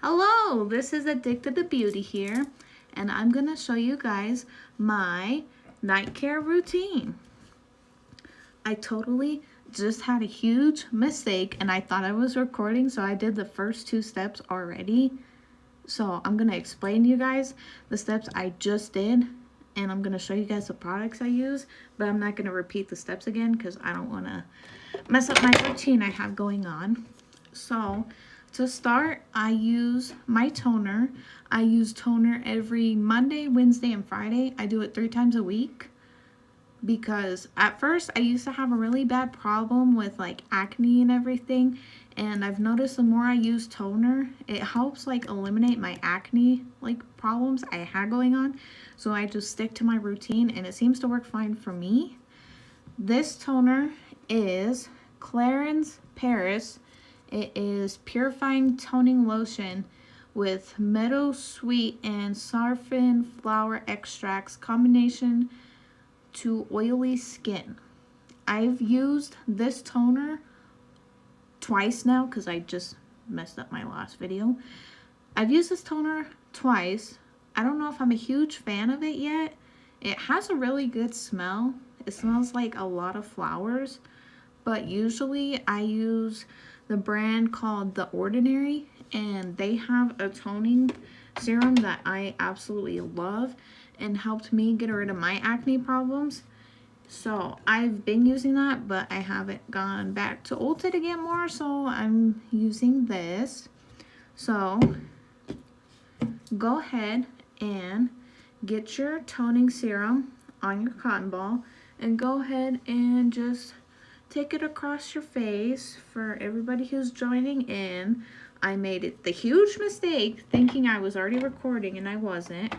Hello, this is Addicted to Beauty here, and I'm going to show you guys my night care routine. I totally just had a huge mistake and I thought I was recording, so I did the first two steps already. So I'm going to explain to you guys the steps I just did, and I'm going to show you guys the products I use, but I'm not going to repeat the steps again because I don't want to mess up my routine I have going on. So to start, I use my toner. I use toner every Monday, Wednesday, and Friday. I do it 3 times a week because at first I used to have a really bad problem with like acne and everything, and I've noticed the more I use toner, it helps like eliminate my acne like problems I had going on. So I just stick to my routine and it seems to work fine for me. This toner is Clarins Paris. It is purifying toning lotion with meadow sweet and saffron flower extracts combination to oily skin. I've used this toner twice now because I just messed up my last video. I've used this toner twice. I don't know if I'm a huge fan of it yet. It has a really good smell. It smells like a lot of flowers, but usually I use the brand called The Ordinary, and they have a toning serum that I absolutely love and helped me get rid of my acne problems. So I've been using that, but I haven't gone back to Ulta to get more, so I'm using this. So go ahead and get your toning serum on your cotton ball and go ahead and just take it across your face. For everybody who's joining in, I made the huge mistake thinking I was already recording and I wasn't.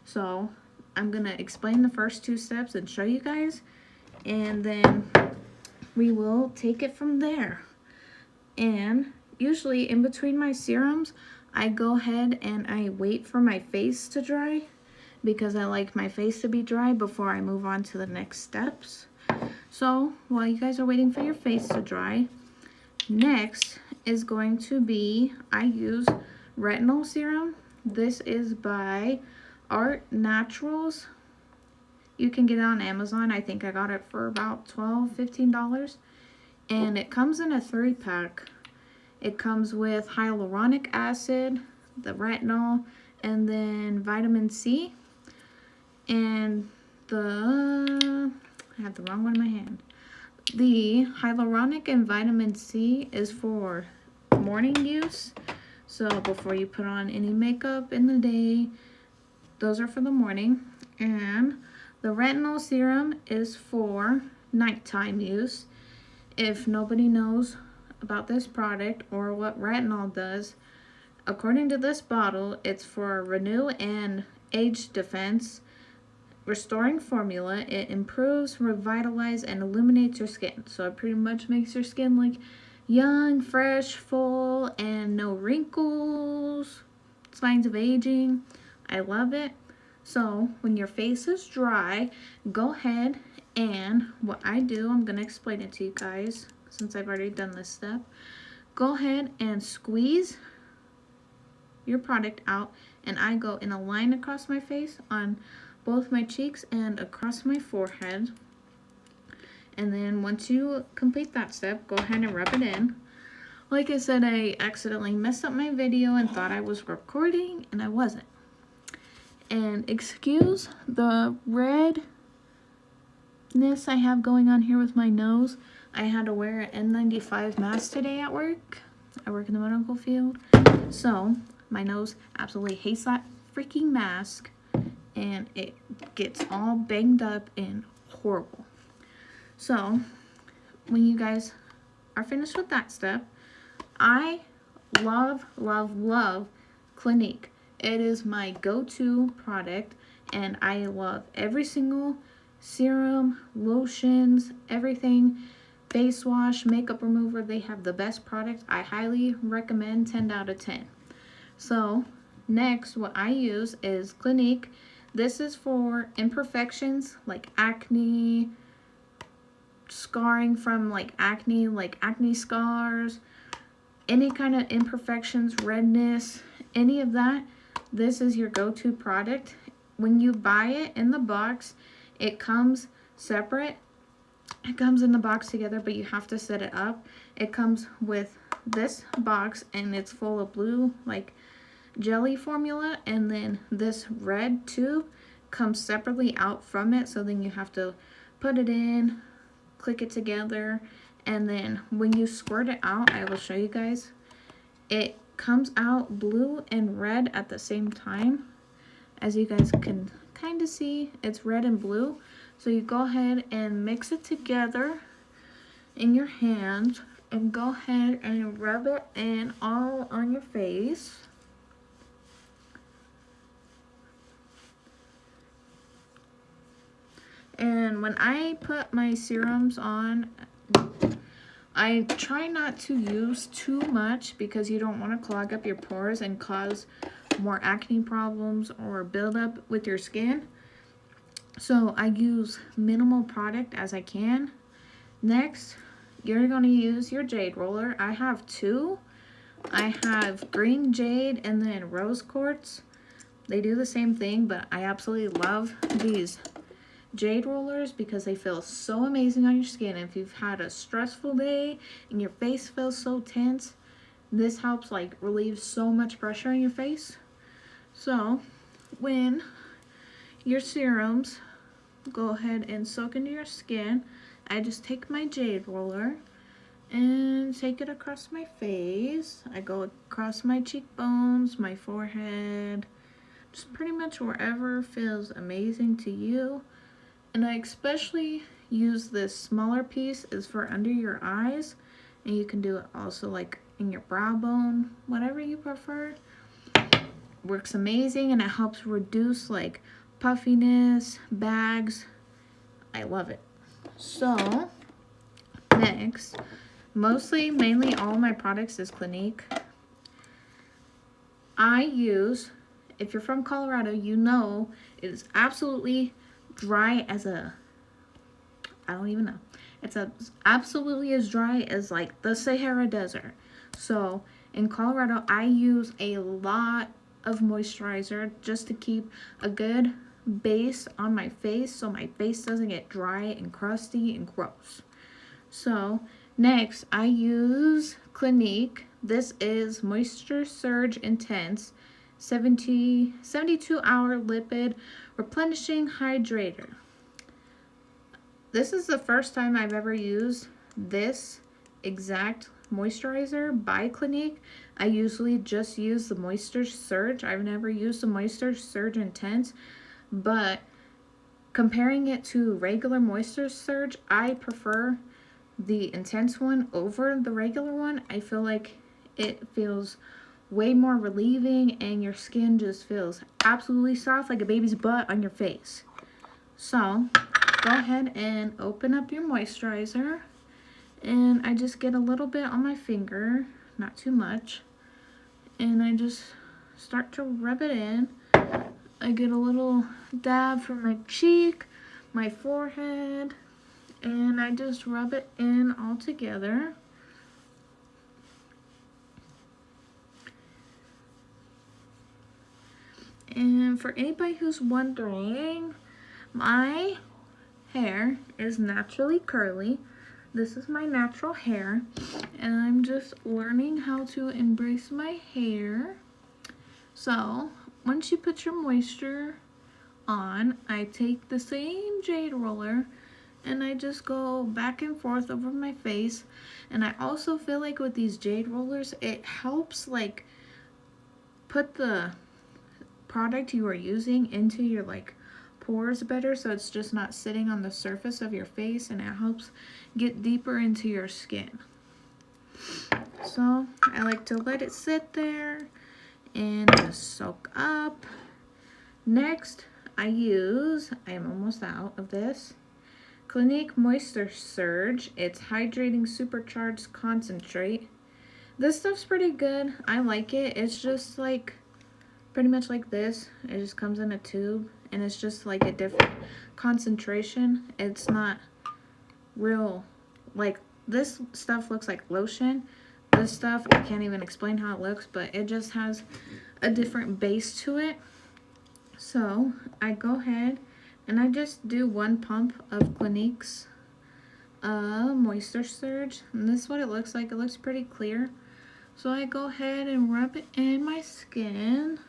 So I'm going to explain the first 2 steps and show you guys, and then we will take it from there. And usually in between my serums, I go ahead and I wait for my face to dry because I like my face to be dry before I move on to the next steps. So while you guys are waiting for your face to dry, next is going to be, I use Retinol serum. This is by Art Naturals. You can get it on Amazon. I think I got it for about $12–15. And it comes in a 3-pack. It comes with hyaluronic acid, the retinol, and then vitamin C. And I have the wrong one in my hand. The hyaluronic and vitamin C is for morning use. So before you put on any makeup in the day, those are for the morning. And the retinol serum is for nighttime use. If nobody knows about this product or what retinol does, according to this bottle, it's for renew and age defense, restoring formula. It improves, revitalizes, and illuminates your skin. So it pretty much makes your skin look young, fresh, full, and no wrinkles, signs of aging. I love it. So when your face is dry, go ahead and what I do, I'm going to explain it to you guys since I've already done this step. Go ahead and squeeze your product out, and I go in a line across my face on both my cheeks and across my forehead. And then once you complete that step, go ahead and rub it in. Like I said, I accidentally messed up my video and thought I was recording, and I wasn't. And excuse the redness I have going on here with my nose. I had to wear an N95 mask today at work. I work in the medical field. So my nose absolutely hates that freaking mask, and it gets all banged up and horrible. So when you guys are finished with that step, I love, love, love Clinique. It is my go-to product, and I love every single serum, lotions, everything, face wash, makeup remover. They have the best product. I highly recommend, 10 out of 10. So next, what I use is Clinique. This is for imperfections like acne, scarring from like acne scars, any kind of imperfections, redness, any of that, this is your go-to product. When you buy it in the box, it comes separate. It comes in the box together, but you have to set it up. It comes with this box, and it's full of blue, like, jelly formula, and then this red tube comes separately out from it, so then you have to put it in, click it together, and then when you squirt it out, I will show you guys, it comes out blue and red at the same time. As you guys can kind of see, it's red and blue. So you go ahead and mix it together in your hand and go ahead and rub it in all on your face. And when I put my serums on, I try not to use too much because you don't want to clog up your pores and cause more acne problems or buildup with your skin. So I use minimal product as I can. Next, you're going to use your jade roller. I have two. I have green jade and then rose quartz. They do the same thing, but I absolutely love these jade rollers because they feel so amazing on your skin. If you've had a stressful day and your face feels so tense, this helps like relieve so much pressure on your face. So when your serums go ahead and soak into your skin, I just take my jade roller and take it across my face. I go across my cheekbones, my forehead, just pretty much wherever feels amazing to you. And I especially use this smaller piece is for under your eyes, and you can do it also like in your brow bone, whatever you prefer. Works amazing, and it helps reduce like puffiness, bags. I love it. So next, mainly all my products is Clinique. I use, if you're from Colorado, you know it is absolutely dry as a, I don't even know. It's absolutely as dry as like the Sahara Desert. So in Colorado, I use a lot of moisturizer just to keep a good base on my face so my face doesn't get dry and crusty and gross. So next, I use Clinique. This is Moisture Surge Intense 72-hour lipid replenishing hydrator. This is the first time I've ever used this exact moisturizer by Clinique. I usually just use the Moisture Surge. I've never used the Moisture Surge Intense, but comparing it to regular Moisture Surge, I prefer the intense one over the regular one. I feel like it feels way more relieving and your skin just feels absolutely soft like a baby's butt on your face. So go ahead and open up your moisturizer, and I just get a little bit on my finger, not too much, and I just start to rub it in. I get a little dab from my cheek, my forehead, and I just rub it in all together. And for anybody who's wondering, my hair is naturally curly. This is my natural hair, and I'm just learning how to embrace my hair. So once you put your moisture on, I take the same jade roller and I just go back and forth over my face. And I also feel like with these jade rollers, it helps like put the product you are using into your like pores better, so it's just not sitting on the surface of your face, and it helps get deeper into your skin. So I like to let it sit there and just soak up. Next, I am almost out of this, Clinique Moisture Surge. It's Hydrating Supercharged Concentrate. This stuff's pretty good. I like it. It's just like pretty much like this. It just comes in a tube, and it's just like a different concentration. It's not real, like this stuff looks like lotion, This stuff, I can't even explain how it looks, but it just has a different base to it. So I go ahead and I just do 1 pump of Clinique's Moisture Surge. And this is what it looks like. It looks pretty clear. So I go ahead and rub it in my skin.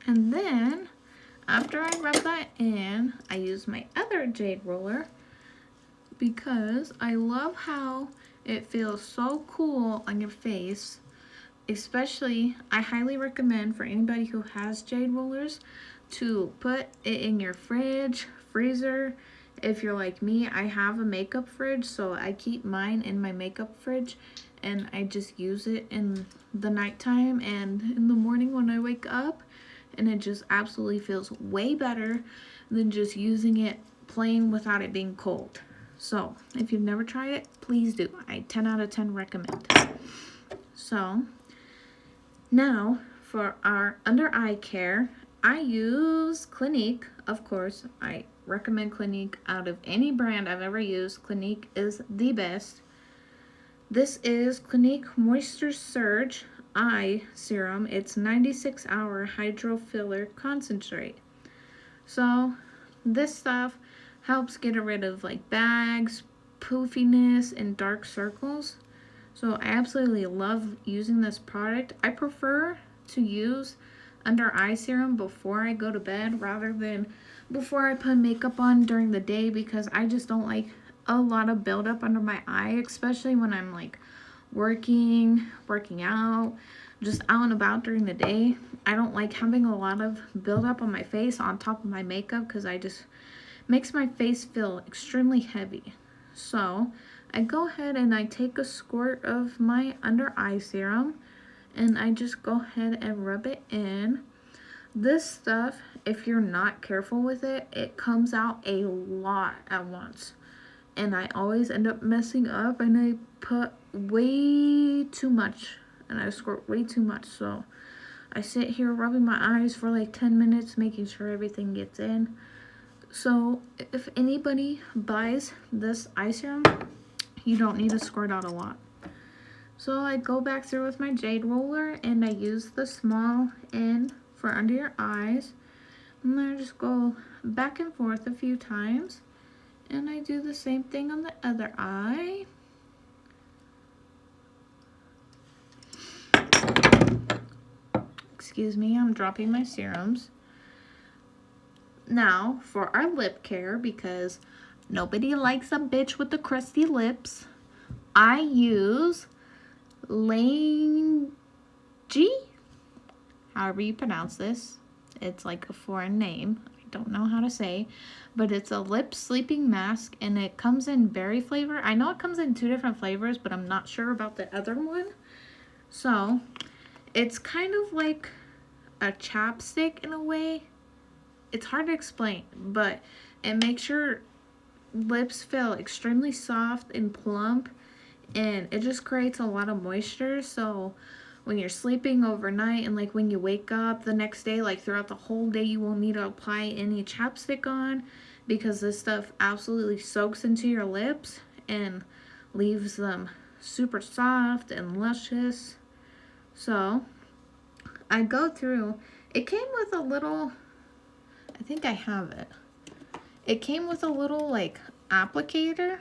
And then, after I rub that in, I use my other Jade roller because I love how it feels so cool on your face. Especially, I highly recommend for anybody who has Jade rollers to put it in your fridge, freezer. If you're like me, I have a makeup fridge, so I keep mine in my makeup fridge and I just use it in the nighttime and in the morning when I wake up, and it just absolutely feels way better than just using it plain without it being cold. So if you've never tried it, please do. I 10 out of 10 recommend. So now for our under eye care, I use Clinique. Of course, I recommend Clinique out of any brand I've ever used. Clinique is the best. This is Clinique Moisture Surge Eye Serum. It's 96-hour hydro filler concentrate. So this stuff helps get rid of like bags, poofiness, and dark circles. So I absolutely love using this product. I prefer to use under eye serum before I go to bed rather than before I put makeup on during the day, because I just don't like a lot of buildup under my eye, especially when I'm like working out, just out and about during the day. I don't like having a lot of buildup on my face on top of my makeup because I just makes my face feel extremely heavy. So I go ahead and I take a squirt of my under eye serum and I just go ahead and rub it in. This stuff, if you're not careful with it, it comes out a lot at once. And I always end up messing up and I put way too much and I squirt way too much. So I sit here rubbing my eyes for like 10 minutes, making sure everything gets in. So if anybody buys this eye serum, you don't need to squirt out a lot. So I go back through with my Jade roller and I use the small end for under your eyes. And then I just go back and forth a few times. And I do the same thing on the other eye. Excuse me, I'm dropping my serums. Now, for our lip care, because nobody likes a bitch with the crusty lips, I use Lange, however you pronounce this. It's like a foreign name. I don't know how to say, but it's a lip sleeping mask and it comes in berry flavor. I know it comes in 2 different flavors, but I'm not sure about the other one. So it's kind of like a chapstick in a way. It's hard to explain, but it makes your lips feel extremely soft and plump, and it just creates a lot of moisture. So when you're sleeping overnight and like when you wake up the next day, like throughout the whole day, you won't need to apply any chapstick on, because this stuff absolutely soaks into your lips and leaves them super soft and luscious. So I go through, it came with a little, I think I have it. It came with a little like applicator.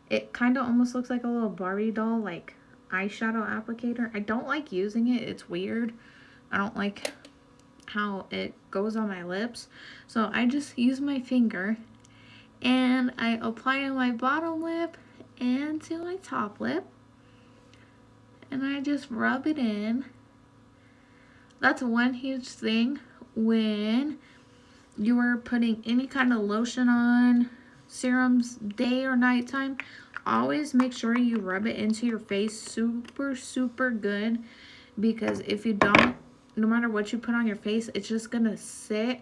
It kind of almost looks like a little Barbie doll, like eyeshadow applicator. I don't like using it. It's weird. I don't like how it goes on my lips. So I just use my finger and I apply it on my bottom lip and to my top lip. And I just rub it in. That's one huge thing when you are putting any kind of lotion on, serums, day or nighttime. Always make sure you rub it into your face super good, because if you don't, no matter what you put on your face, it's just gonna sit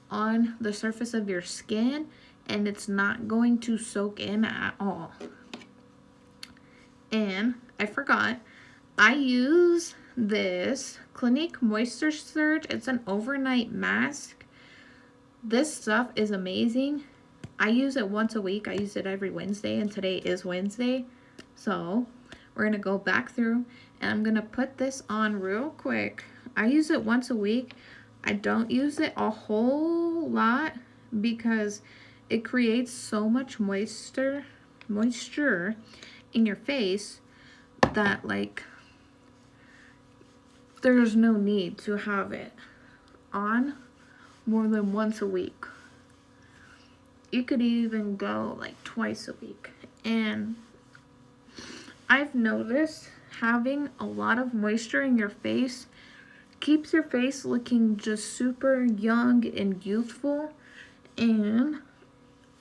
on the surface of your skin and it's not going to soak in at all. And I forgot, I use this Clinique Moisture Surge. It's an overnight mask. This stuff is amazing. I use it once a week. I use it every Wednesday, and today is Wednesday. So we're going to go back through, and I'm going to put this on real quick. I use it once a week. I don't use it a whole lot because it creates so much moisture in your face that, like, there's no need to have it on more than once a week. You could even go like twice a week. And I've noticed having a lot of moisture in your face keeps your face looking just super young and youthful. And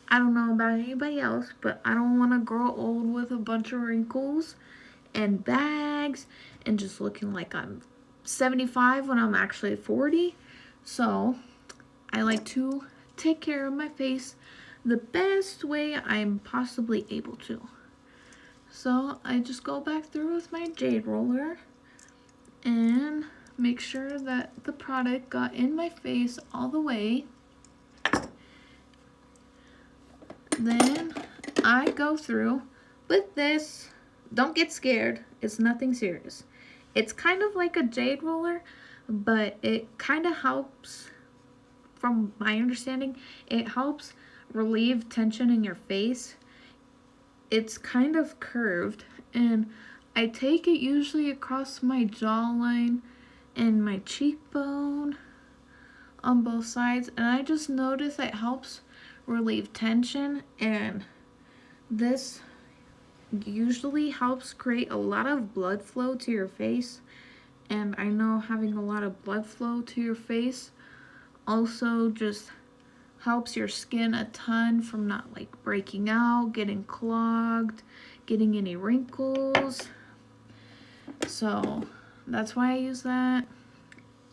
I don't know about anybody else, but I don't want to grow old with a bunch of wrinkles and bags and just looking like I'm 75 when I'm actually 40. So I like to take care of my face the best way I'm possibly able to. So I just go back through with my Jade roller and make sure that the product got in my face all the way. Then I go through with this. Don't get scared. It's nothing serious. It's kind of like a Jade roller, but it kind of helps, from my understanding, it helps relieve tension in your face. It's kind of curved, and I take it usually across my jawline and my cheekbone on both sides, and I just notice it helps relieve tension, and this usually helps create a lot of blood flow to your face. And I know having a lot of blood flow to your face also just helps your skin a ton from not like breaking out, getting clogged, getting any wrinkles. So that's why I use that.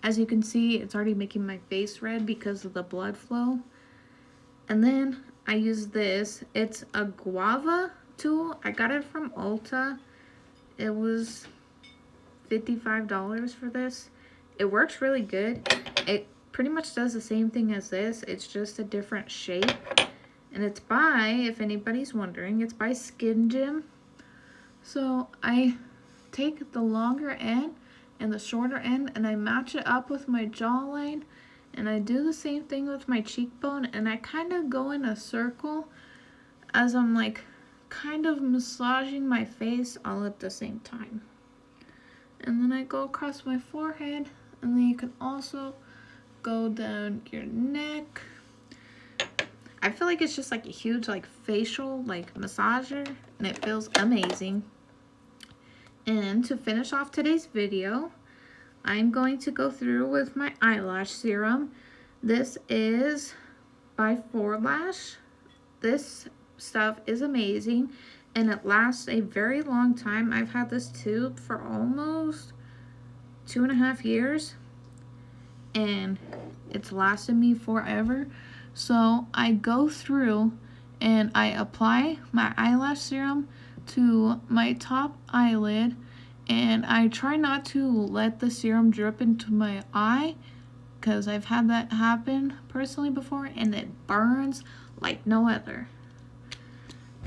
As you can see, it's already making my face red because of the blood flow. And then I use this. It's a guava tool. I got it from Ulta. It was $55 for this. It works really good. It pretty much does the same thing as this. It's just a different shape. And it's by, if anybody's wondering, it's by Skin Gym. So I take the longer end and the shorter end and I match it up with my jawline. And I do the same thing with my cheekbone, and I kind of go in a circle as I'm like kind of massaging my face all at the same time. And then I go across my forehead, and then you can also go down your neck. I feel like it's just like a huge like facial like massager, and it feels amazing. And to finish off today's video, I'm going to go through with my eyelash serum. This is by Lash. This stuff is amazing and it lasts a very long time. I've had this tube for almost 2.5 years and it's lasted me forever. So I go through and I apply my eyelash serum to my top eyelid, and I try not to let the serum drip into my eye because I've had that happen personally before and it burns like no other.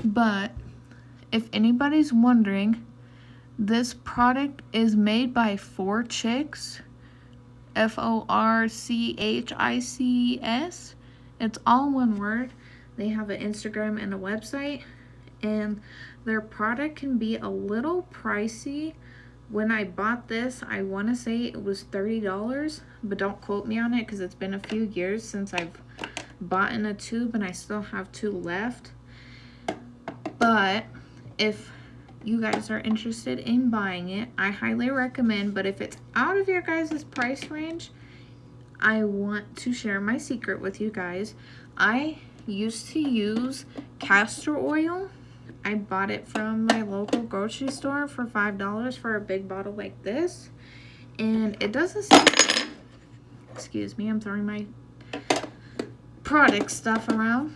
But if anybody's wondering, this product is made by 4Chicks, Forchics. It's all one word. They have an Instagram and a website, and their product can be a little pricey. When I bought this, I want to say it was $30, but don't quote me on it because it's been a few years since I've bought in a tube and I still have 2 left. But if you guys are interested in buying it, I highly recommend. But if it's out of your guys' price range, I want to share my secret with you guys. I used to use castor oil. I bought it from my local grocery store for $5 for a big bottle like this. And it does the same thing. Excuse me, I'm throwing my product stuff around.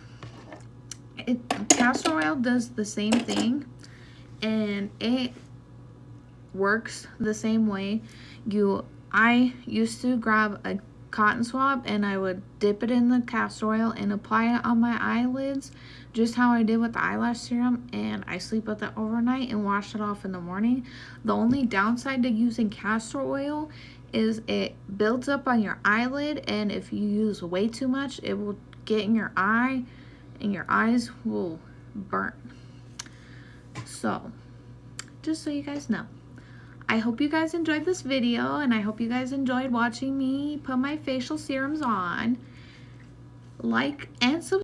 Castor oil does the same thing. And it works the same way. I used to grab a cotton swab and I would dip it in the castor oil and apply it on my eyelids, just how I did with the eyelash serum, and I sleep with it overnight and wash it off in the morning. The only downside to using castor oil is it builds up on your eyelid, and if you use way too much, it will get in your eye and your eyes will burn. So just so you guys know, I hope you guys enjoyed this video, and I hope you guys enjoyed watching me put my facial serums on. Like and subscribe.